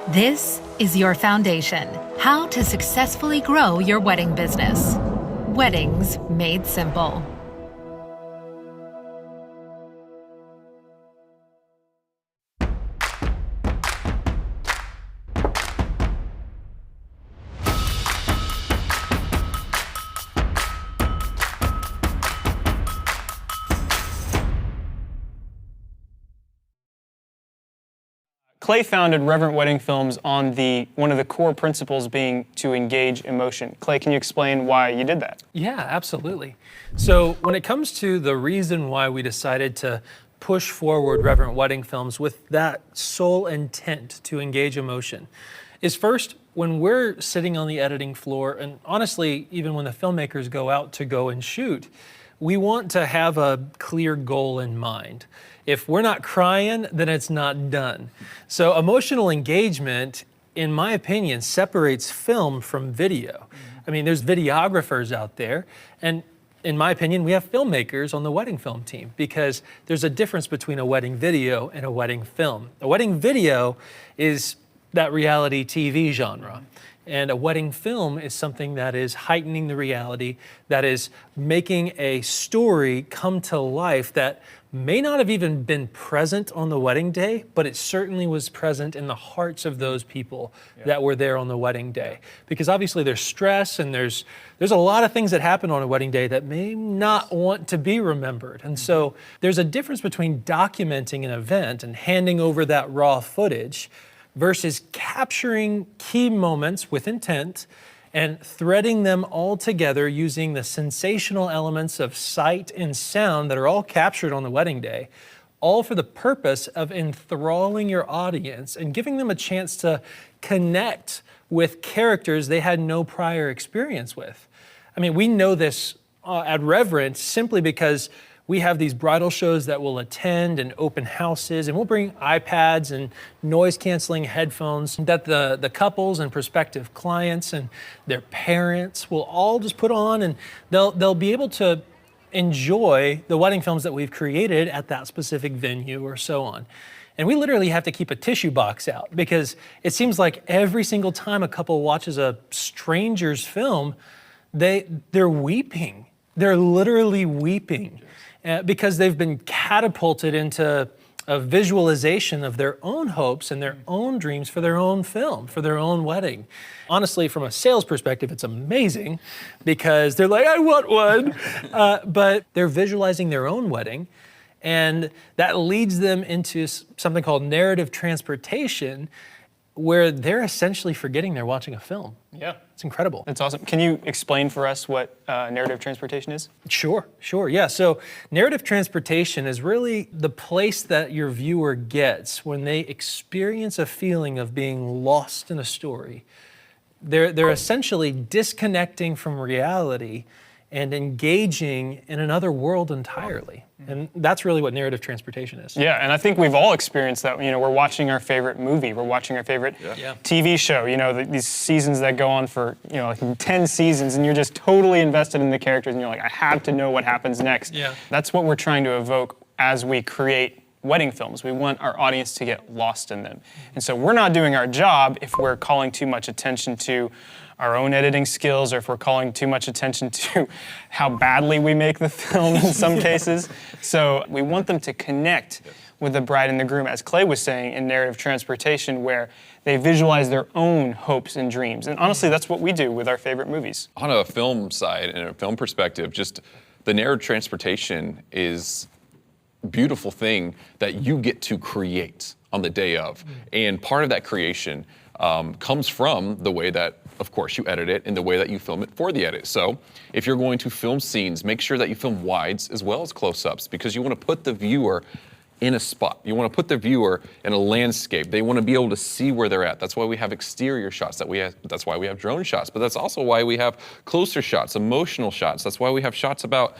This is your foundation. How to successfully grow your wedding business. Weddings Made Simple. Clay founded Reverent Wedding Films on one of the core principles being to engage emotion. Clay, can you explain why you did that? Yeah, absolutely. So when it comes to the reason why we decided to push forward Reverent Wedding Films with that sole intent to engage emotion is first, when we're sitting on the editing floor, and honestly, even when the filmmakers go out to go and shoot, we want to have a clear goal in mind. If we're not crying, then it's not done. So emotional engagement, in my opinion, separates film from video. I mean, there's videographers out there, and in my opinion, we have filmmakers on the wedding film team because there's a difference between a wedding video and a wedding film. A wedding video is that reality TV genre. And a wedding film is something that is heightening the reality, that is making a story come to life that may not have even been present on the wedding day, but it certainly was present in the hearts of those people that were there on the wedding day. Because obviously there's stress and there's a lot of things that happen on a wedding day that may not want to be remembered. And so there's a difference between documenting an event and handing over that raw footage versus capturing key moments with intent and threading them all together using the sensational elements of sight and sound that are all captured on the wedding day, all for the purpose of enthralling your audience and giving them a chance to connect with characters they had no prior experience with. I mean, we know this at Reverent simply because we have these bridal shows that we'll attend and open houses, and we'll bring iPads and noise-canceling headphones that the couples and prospective clients and their parents will all just put on, and they'll be able to enjoy the wedding films that we've created at that specific venue or so on. And we literally have to keep a tissue box out because it seems like every single time a couple watches a stranger's film, they're weeping. They're literally weeping. Because they've been catapulted into a visualization of their own hopes and their own dreams for their own film, for their own wedding. Honestly, from a sales perspective, it's amazing because they're like, I want one. But they're visualizing their own wedding, and that leads them into something called narrative transportation, where they're essentially forgetting they're watching a film. Yeah. It's incredible. That's awesome. Can you explain for us what narrative transportation is? Sure. Yeah, so narrative transportation is really the place that your viewer gets when they experience a feeling of being lost in a story. They're essentially disconnecting from reality and engaging in another world entirely. And that's really what narrative transportation is. Yeah, and I think we've all experienced that. You know, we're watching our favorite movie, we're watching our favorite TV show, you know, these seasons that go on for, you know, like 10 seasons, and you're just totally invested in the characters, and you're like, I have to know what happens next. Yeah. That's what we're trying to evoke as we create wedding films. We want our audience to get lost in them. And so we're not doing our job if we're calling too much attention to our own editing skills, or if we're calling too much attention to how badly we make the film in some cases. So we want them to connect with the bride and the groom, as Clay was saying, in narrative transportation, where they visualize their own hopes and dreams. And honestly, that's what we do with our favorite movies. On a film side and a film perspective, just the narrative transportation is a beautiful thing that you get to create on the day of. And part of that creation comes from the way that, of course, you edit it and the way that you film it for the edit. So if you're going to film scenes, make sure that you film wides as well as close-ups, because you want to put the viewer in a spot. You want to put the viewer in a landscape. They want to be able to see where they're at. That's why we have exterior shots. That's why we have drone shots. But that's also why we have closer shots, emotional shots. That's why we have shots about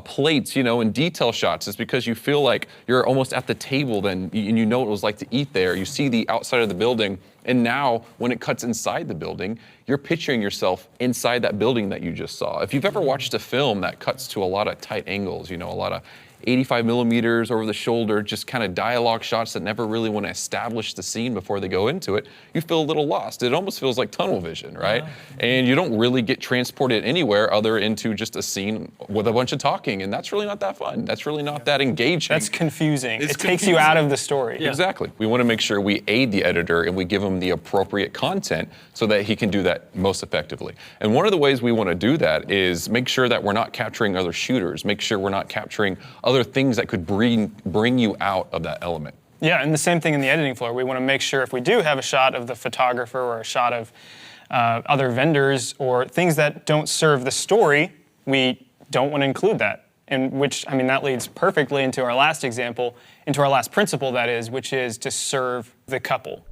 plates, you know, and detail shots. It's because you feel like you're almost at the table then, and you know what it was like to eat there. You see the outside of the building, and now when it cuts inside the building, you're picturing yourself inside that building that you just saw. If you've ever watched a film that cuts to a lot of tight angles, you know, a lot of 85 millimeters over the shoulder, just kind of dialogue shots that never really want to establish the scene before they go into it, you feel a little lost. It almost feels like tunnel vision, right? And you don't really get transported anywhere other into just a scene with a bunch of talking, and that's really not that fun. That's really not that engaging. That's confusing. It's It takes you out of the story. Exactly. We want to make sure we aid the editor and we give him the appropriate content so that he can do that most effectively. And one of the ways we want to do that is make sure that we're not capturing other shooters, make sure we're not capturing other things that could bring you out of that element. Yeah, and the same thing in the editing floor. We want to make sure if we do have a shot of the photographer or a shot of other vendors or things that don't serve the story, we don't want to include that. And which, I mean, that leads perfectly into our last example, into our last principle, that is, which is to serve the couple.